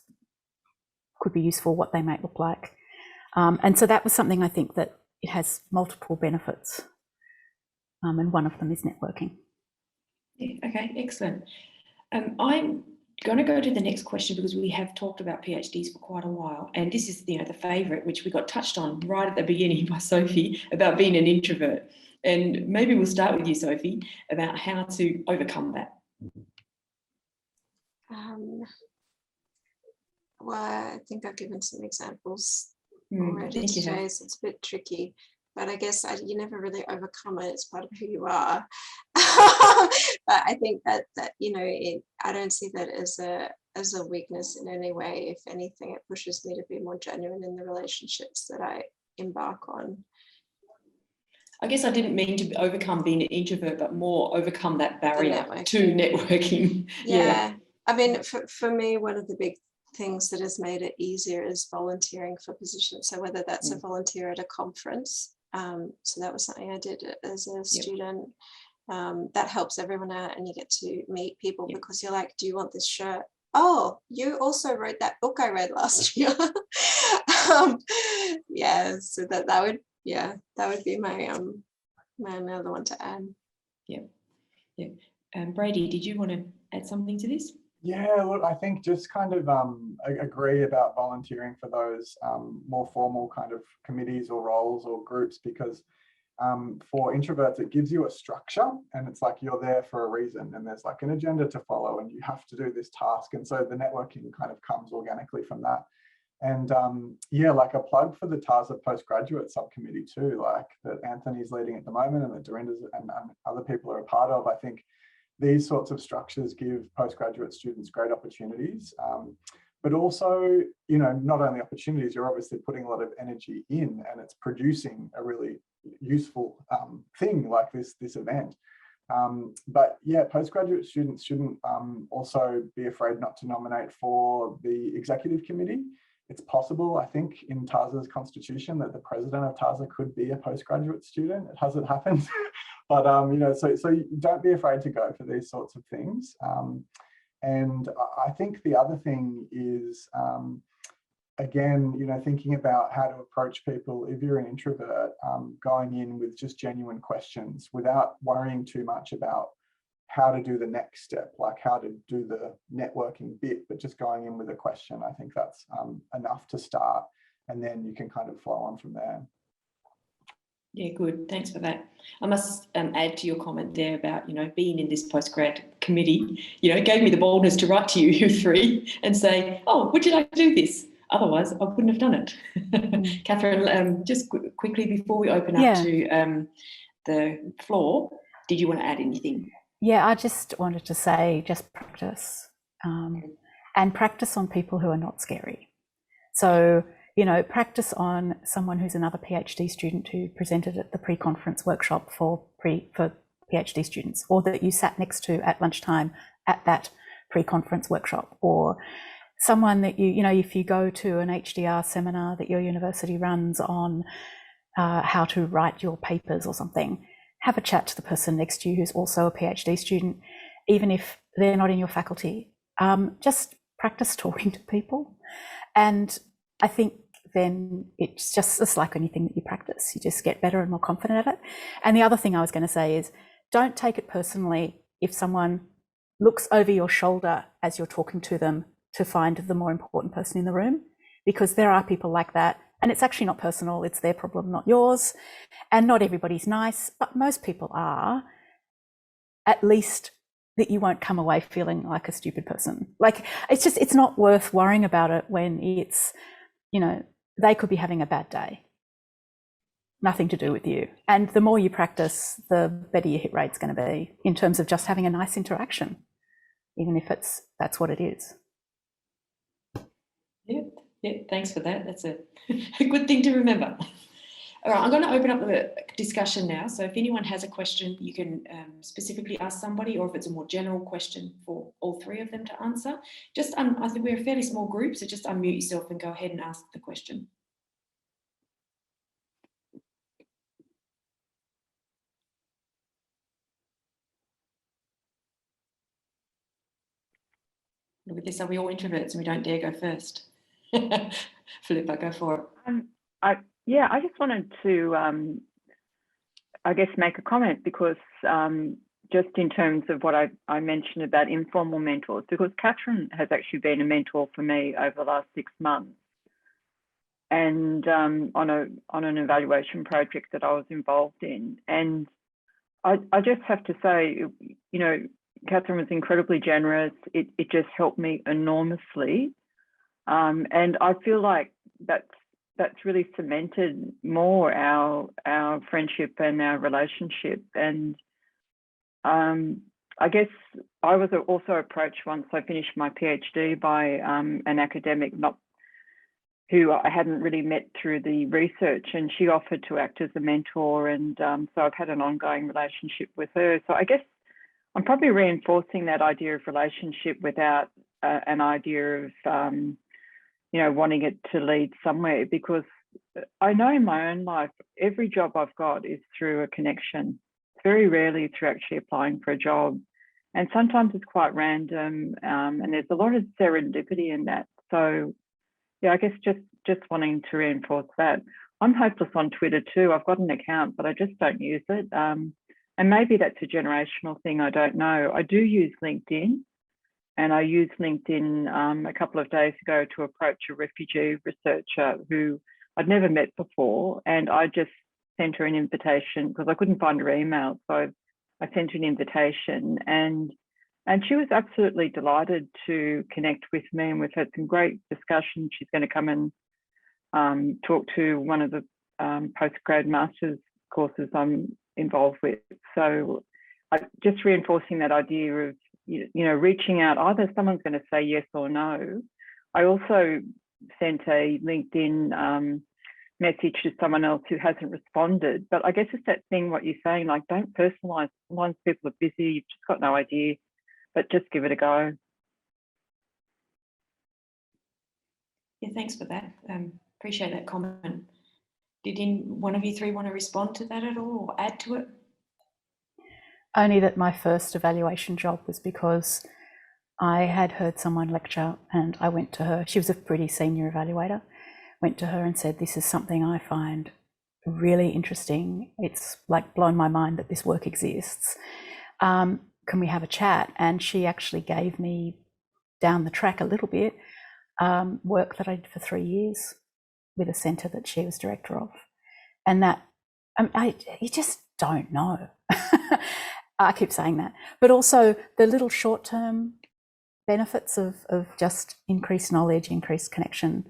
[SPEAKER 3] could be useful, what they might look like. And so that was something I think that it has multiple benefits, and one of them is networking.
[SPEAKER 1] Yeah, okay, excellent. I'm going to go to the next question because we have talked about PhDs for quite a while, and this is the favourite, which we got touched on right at the beginning by Sophie, about being an introvert. And maybe we'll start with you, Sophie, about how to overcome that.
[SPEAKER 2] Well, I think I've given some examples already today, so it's a bit tricky. But I guess you never really overcome it. It's part of who you are. But I think that I don't see that as a weakness in any way. If anything, it pushes me to be more genuine in the relationships that I embark on.
[SPEAKER 1] I guess I didn't mean to overcome being an introvert, but more overcome that barrier to networking.
[SPEAKER 2] Yeah. I mean, for me, one of the big things that has made it easier is volunteering for positions. So whether that's a volunteer at a conference, so that was something I did as a student. That helps everyone out, and you get to meet people because you're like, do you want this shirt? Oh, you also wrote that book I read last year. So that would be my my another one to add.
[SPEAKER 1] Brady, did you want to add something to this?
[SPEAKER 4] Yeah, look, I think just kind of agree about volunteering for those more formal kind of committees or roles or groups, because for introverts, it gives you a structure, and it's like you're there for a reason, and there's like an agenda to follow, and you have to do this task. And so the networking kind of comes organically from that. And like a plug for the TASA postgraduate subcommittee too, like that Anthony's leading at the moment and that Dorinda's and other people are a part of. I think these sorts of structures give postgraduate students great opportunities, but also, not only opportunities, you're obviously putting a lot of energy in, and it's producing a really useful thing like this event. But yeah, postgraduate students shouldn't also be afraid not to nominate for the executive committee. It's possible, I think, in TASA's constitution that the president of TASA could be a postgraduate student. It hasn't happened. But, so don't be afraid to go for these sorts of things. And I think the other thing is, again, thinking about how to approach people. If you're an introvert, going in with just genuine questions without worrying too much about how to do the next step, like how to do the networking bit, but just going in with a question, I think that's enough to start, and then you can kind of flow on from there.
[SPEAKER 1] Yeah, good. Thanks for that. I must add to your comment there about, being in this postgrad committee, it gave me the boldness to write to you three and say, oh, would you like to do this? Otherwise, I wouldn't have done it. Catherine, just quickly before we open up to the floor, did you want to add anything?
[SPEAKER 3] Yeah, I just wanted to say, just practice, and practice on people who are not scary. So, practice on someone who's another PhD student who presented at the pre-conference workshop for PhD students, or that you sat next to at lunchtime at that pre-conference workshop, or someone that if you go to an HDR seminar that your university runs on how to write your papers or something, have a chat to the person next to you who's also a PhD student, even if they're not in your faculty. Just practice talking to people. And I think then it's like anything that you practice. You just get better and more confident at it. And the other thing I was going to say is, don't take it personally if someone looks over your shoulder as you're talking to them to find the more important person in the room, because there are people like that. And it's actually not personal, it's their problem, not yours. And not everybody's nice, but most people are. At least that you won't come away feeling like a stupid person. Like, it's not worth worrying about it when it's, they could be having a bad day. Nothing to do with you. And the more you practice, the better your hit rate's going to be in terms of just having a nice interaction, even if that's what it is.
[SPEAKER 1] Yeah, thanks for that. That's a good thing to remember. All right, I'm going to open up the discussion now. So if anyone has a question, you can specifically ask somebody, or if it's a more general question for all three of them to answer. Just, I think we're a fairly small group, so just unmute yourself and go ahead and ask the question. Look at this, are we all introverts and we don't dare go first? Philippa, go for it.
[SPEAKER 6] I just wanted to, I guess, make a comment, because just in terms of what I mentioned about informal mentors, because Catherine has actually been a mentor for me over the last 6 months, and on an evaluation project that I was involved in. And I just have to say, Catherine was incredibly generous. It just helped me enormously. And I feel like that's really cemented more our friendship and our relationship. And I guess I was also approached once I finished my PhD by an academic who I hadn't really met through the research, and she offered to act as a mentor. And so I've had an ongoing relationship with her. So I guess I'm probably reinforcing that idea of relationship without an idea of wanting it to lead somewhere, because I know in my own life, every job I've got is through a connection. It's very rarely through actually applying for a job. And sometimes it's quite random, and there's a lot of serendipity in that. So yeah, I guess just wanting to reinforce that. I'm hopeless on Twitter too. I've got an account, but I just don't use it. And maybe that's a generational thing, I don't know. I do use LinkedIn. And I used LinkedIn a couple of days ago to approach a refugee researcher who I'd never met before. And I just sent her an invitation because I couldn't find her email. So I sent her an invitation, and she was absolutely delighted to connect with me. And we've had some great discussions. She's going to come and talk to one of the postgrad master's courses I'm involved with. So just reinforcing that idea of, reaching out, either someone's going to say yes or no. I also sent a LinkedIn message to someone else who hasn't responded. But I guess it's that thing, what you're saying, like, don't personalize. Sometimes people are busy, you've just got no idea, but just give it a go.
[SPEAKER 1] Yeah, thanks for that. Appreciate that comment. Did one of you three want to respond to that at all or add to it?
[SPEAKER 3] Only that my first evaluation job was because I had heard someone lecture and I went to her. She was a pretty senior evaluator. Went to her and said, this is something I find really interesting. It's like blown my mind that this work exists. can we have a chat? And she actually gave me, down the track a little bit, work that I did for 3 years with a centre that she was director of. And that, you just don't know. I keep saying that. But also the little short-term benefits of just increased knowledge, increased connection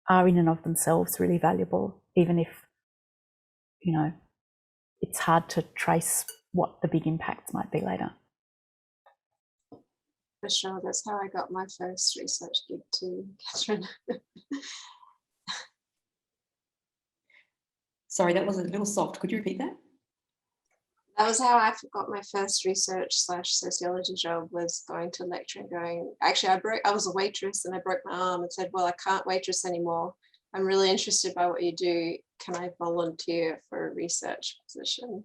[SPEAKER 3] are in and of themselves really valuable, even if, you know, it's hard to trace what the big impacts might be later.
[SPEAKER 2] For sure, that's how I got my first research gig too, Catherine.
[SPEAKER 1] Sorry, that was a little soft. Could you repeat that?
[SPEAKER 2] That was how I got my first research/sociology job, was going to lecture and going, actually I was a waitress and I broke my arm and said, well, I can't waitress anymore. I'm really interested by what you do. Can I volunteer for a research position?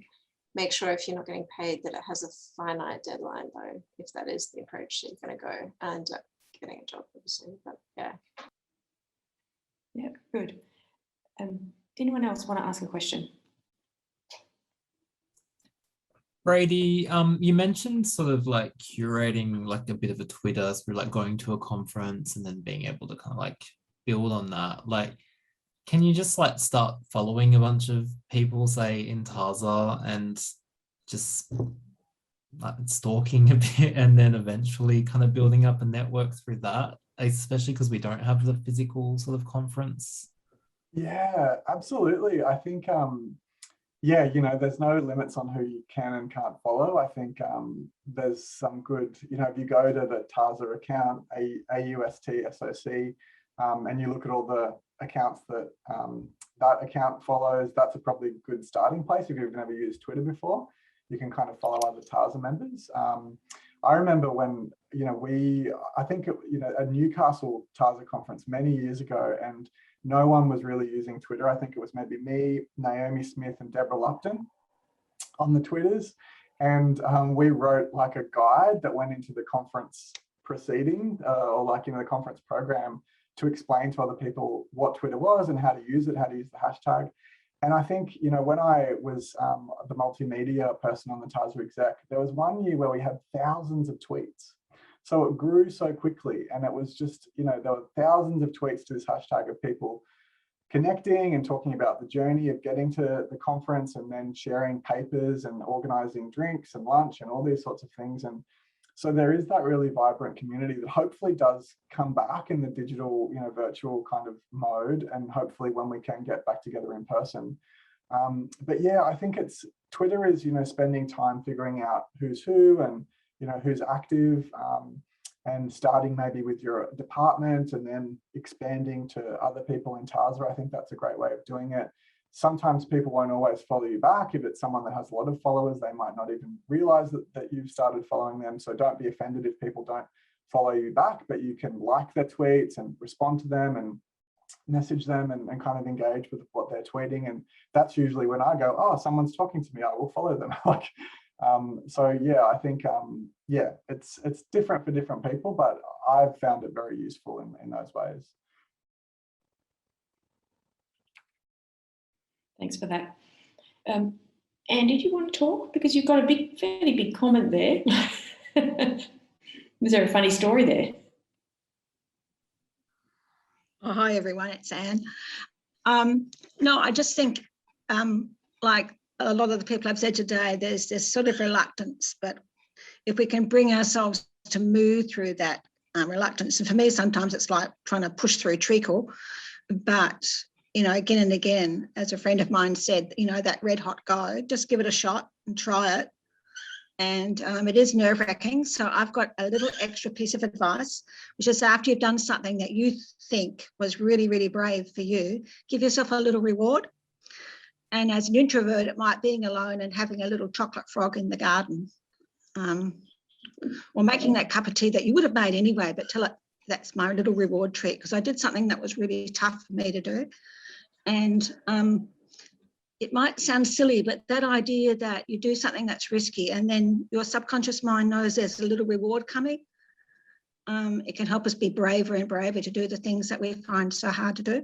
[SPEAKER 2] Make sure if you're not getting paid that it has a finite deadline though, if that is the approach that you're going to go. I end up getting a job obviously, but yeah.
[SPEAKER 1] Yeah, good. Anyone else want to ask a question?
[SPEAKER 5] Brady, you mentioned sort of like curating like a bit of a Twitter through like going to a conference and then being able to kind of like build on that. Like, can you just like start following a bunch of people, say in Taza, and just like stalking a bit, and then eventually kind of building up a network through that, especially because we don't have the physical sort of conference?
[SPEAKER 4] Yeah, absolutely. I think, yeah, you know, there's no limits on who you can and can't follow. I think there's some good, you know, if you go to the Taza account, AUSTSOC, and you look at all the accounts that that account follows, that's a probably good starting place. If you've never used Twitter before, you can kind of follow other Taza members. I remember when, you know, I think, you know, a Newcastle Taza conference many years ago, and no one was really using Twitter. I think it was maybe me, Naomi Smith, and Deborah Lupton on the Twitters. And we wrote like a guide that went into the conference proceeding or like, you know, the conference program to explain to other people what Twitter was and how to use it, how to use the hashtag. And I think, you know, when I was the multimedia person on the Taza exec, there was one year where we had thousands of tweets. So it grew so quickly, and it was just, you know, there were thousands of tweets to this hashtag of people connecting and talking about the journey of getting to the conference, and then sharing papers and organizing drinks and lunch and all these sorts of things. And so there is that really vibrant community that hopefully does come back in the digital, you know, virtual kind of mode, and hopefully when we can get back together in person. But yeah, I think Twitter is, you know, spending time figuring out who's who and, you know, who's active, and starting maybe with your department and then expanding to other people in Taza. I think that's a great way of doing it. Sometimes people won't always follow you back. If it's someone that has a lot of followers, they might not even realize that you've started following them. So don't be offended if people don't follow you back, but you can like their tweets and respond to them and message them and kind of engage with what they're tweeting. And that's usually when I go, oh, someone's talking to me, I will follow them. Like, so yeah, I think, yeah, it's different for different people, but I've found it very useful in those ways.
[SPEAKER 1] Thanks for that. Anne, did you want to talk? Because you've got a fairly big comment there. Was there a funny story there?
[SPEAKER 7] Oh, hi everyone, it's Anne. No, I just think, like a lot of the people I've said today, there's this sort of reluctance, but if we can bring ourselves to move through that reluctance, and for me sometimes it's like trying to push through treacle, but you know, again and again, as a friend of mine said, you know, that red hot go, just give it a shot and try it. And it is nerve-wracking. So I've got a little extra piece of advice, which is after you've done something that you think was really, really brave for you, give yourself a little reward. And as an introvert, it might be being alone and having a little chocolate frog in the garden, or making that cup of tea that you would have made anyway, but tell it that's my little reward treat, because I did something that was really tough for me to do. And it might sound silly, but that idea that you do something that's risky and then your subconscious mind knows there's a little reward coming, it can help us be braver and braver to do the things that we find so hard to do.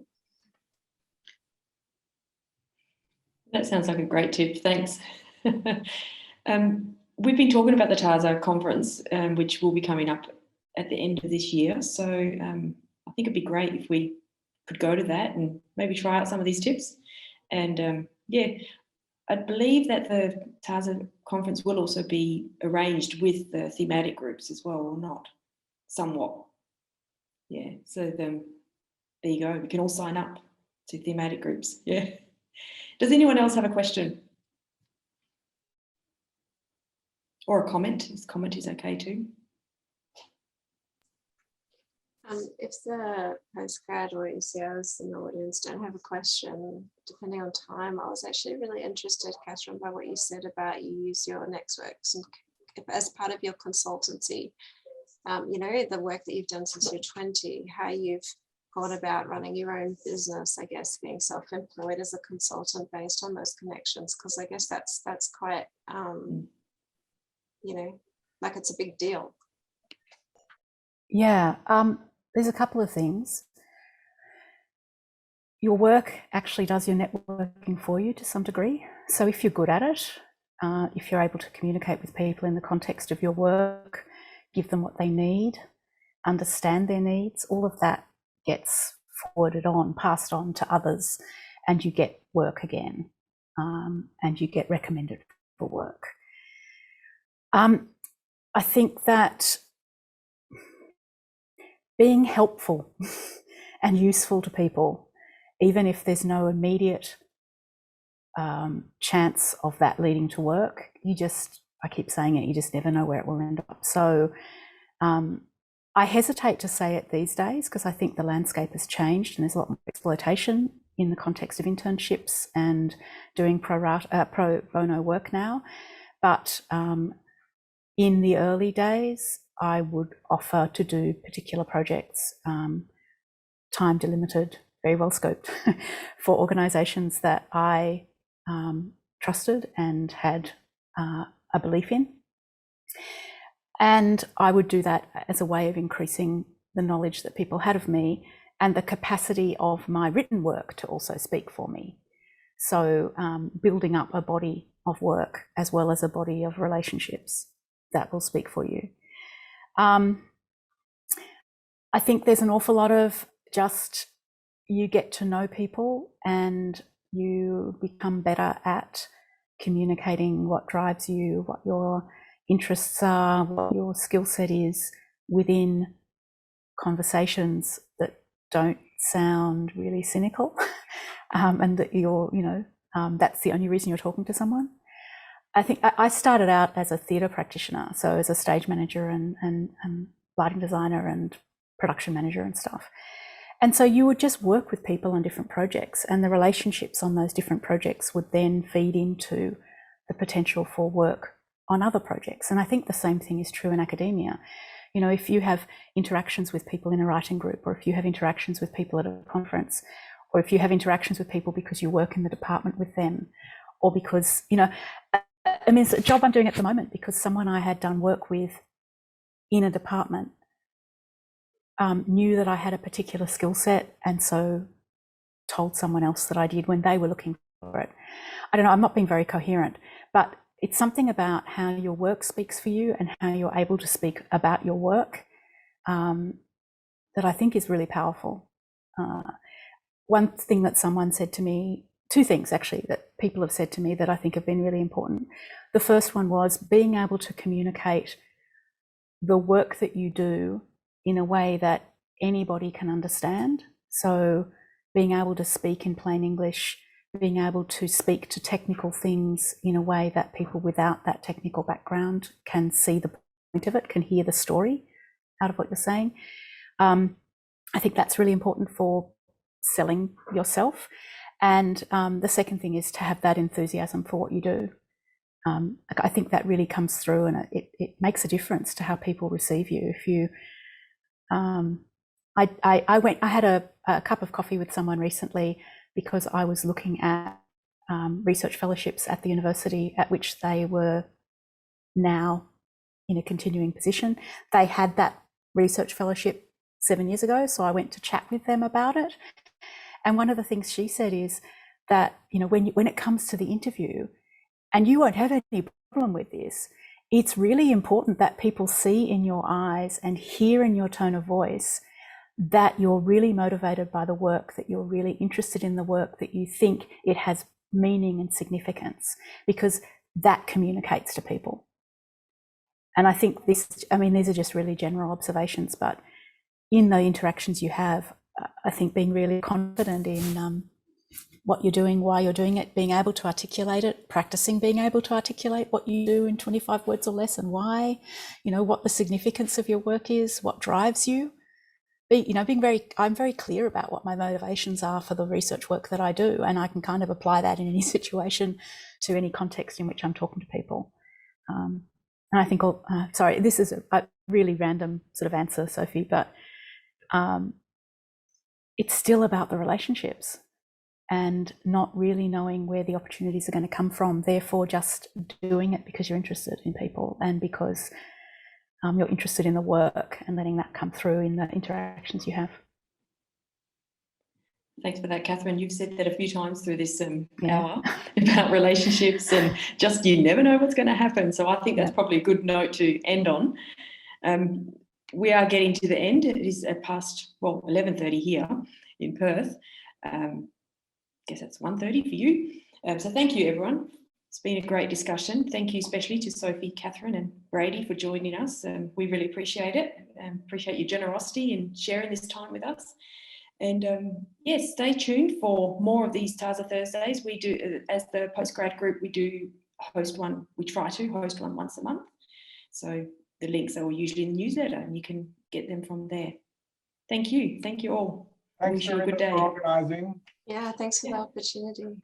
[SPEAKER 1] That sounds like a great tip, thanks. we've been talking about the TASA conference, which will be coming up at the end of this year. So I think it'd be great if we could go to that and maybe try out some of these tips. And yeah, I believe that the TASA conference will also be arranged with the thematic groups as well, or not, somewhat. Yeah, so there you go. We can all sign up to thematic groups. Yeah. Does anyone else have a question? Or a comment? Comment is okay too.
[SPEAKER 2] If the postgrad or ECOs in the audience don't have a question, depending on time, I was actually really interested, Catherine, by what you said about you use your networks and as part of your consultancy. You know, the work that you've done since you're 20, how you've gone about running your own business, I guess, being self-employed as a consultant based on those connections, because I guess that's quite, you know, like it's a big deal.
[SPEAKER 3] Yeah, there's a couple of things. Your work actually does your networking for you to some degree. So if you're good at it, if you're able to communicate with people in the context of your work, give them what they need, understand their needs, all of that gets forwarded on, passed on to others, and you get work again, and you get recommended for work. I think that being helpful and useful to people, even if there's no immediate chance of that leading to work, I keep saying it, you just never know where it will end up. So I hesitaate to say it these days because I think the landscape has changed and there's a lot more exploitation in the context of internships and doing pro bono work now. But in the early days, I would offer to do particular projects, time delimited, very well scoped, for organisations that I trusted and had a belief in. And I would do that as a way of increasing the knowledge that people had of me and the capacity of my written work to also speak for me. So building up a body of work as well as a body of relationships that will speak for you. I think there's an awful lot of just you get to know people and you become better at communicating what drives you, what your interests are, what your skill set is within conversations that don't sound really cynical, and that you're, that's the only reason you're talking to someone. I think I started out as a theatre practitioner, so as a stage manager and lighting designer and production manager and stuff. And so you would just work with people on different projects, and the relationships on those different projects would then feed into the potential for work on other projects. And I think the same thing is true in academia. You know, if you have interactions with people in a writing group, or if you have interactions with people at a conference, or if you have interactions with people because you work in the department with them, or because, I mean, it's a job I'm doing at the moment because someone I had done work with in a department knew that I had a particular skill set, and so told someone else that I did when they were looking for it. I don't know, I'm not being very coherent, but it's something about how your work speaks for you and how you're able to speak about your work that I think is really powerful. One thing that someone said to me, two things actually that people have said to me that I think have been really important. The first one was being able to communicate the work that you do in a way that anybody can understand. So being able to speak in plain English, being able to speak to technical things in a way that people without that technical background can see the point of it, can hear the story out of what you're saying. I think that's really important for selling yourself. And the second thing is to have that enthusiasm for what you do. I think that really comes through, and it makes a difference to how people receive you. If you, I had a cup of coffee with someone recently because I was looking at research fellowships at the university at which they were now in a continuing position. They had that research fellowship 7 years ago, so I went to chat with them about it. And one of the things she said is that, when it comes to the interview, and you won't have any problem with this, it's really important that people see in your eyes and hear in your tone of voice that you're really motivated by the work, that you're really interested in the work, that you think it has meaning and significance, because that communicates to people. And I think these are just really general observations, but in the interactions you have, I think being really confident in what you're doing, why you're doing it, being able to articulate it, practicing being able to articulate what you do in 25 words or less and why, what the significance of your work is, what drives you. I'm very clear about what my motivations are for the research work that I do, and I can kind of apply that in any situation to any context in which I'm talking to people. And I think, sorry, this is a really random sort of answer, Sophie, but it's still about the relationships and not really knowing where the opportunities are going to come from. Therefore, just doing it because you're interested in people and because you're interested in the work, and letting that come through in the interactions you have.
[SPEAKER 1] Thanks for that, Catherine. You've said that a few times through this hour about relationships, and just you never know what's going to happen. So I think that's probably a good note to end on. We are getting to the end. It is past 11:30 here in Perth. Guess that's 1:30 for you. So thank you, everyone. It's been a great discussion. Thank you especially to Sophie, Catherine and Brady for joining us. We really appreciate it, and appreciate your generosity in sharing this time with us. And yes, stay tuned for more of these TASA Thursdays. We do, as the postgrad group, we do host one. We try to host one once a month. So the links are usually in the newsletter, and you can get them from there. Thank you. Thank you all.
[SPEAKER 4] Thanks
[SPEAKER 1] wish you a good day.
[SPEAKER 4] for organising.
[SPEAKER 2] Yeah, thanks for the opportunity.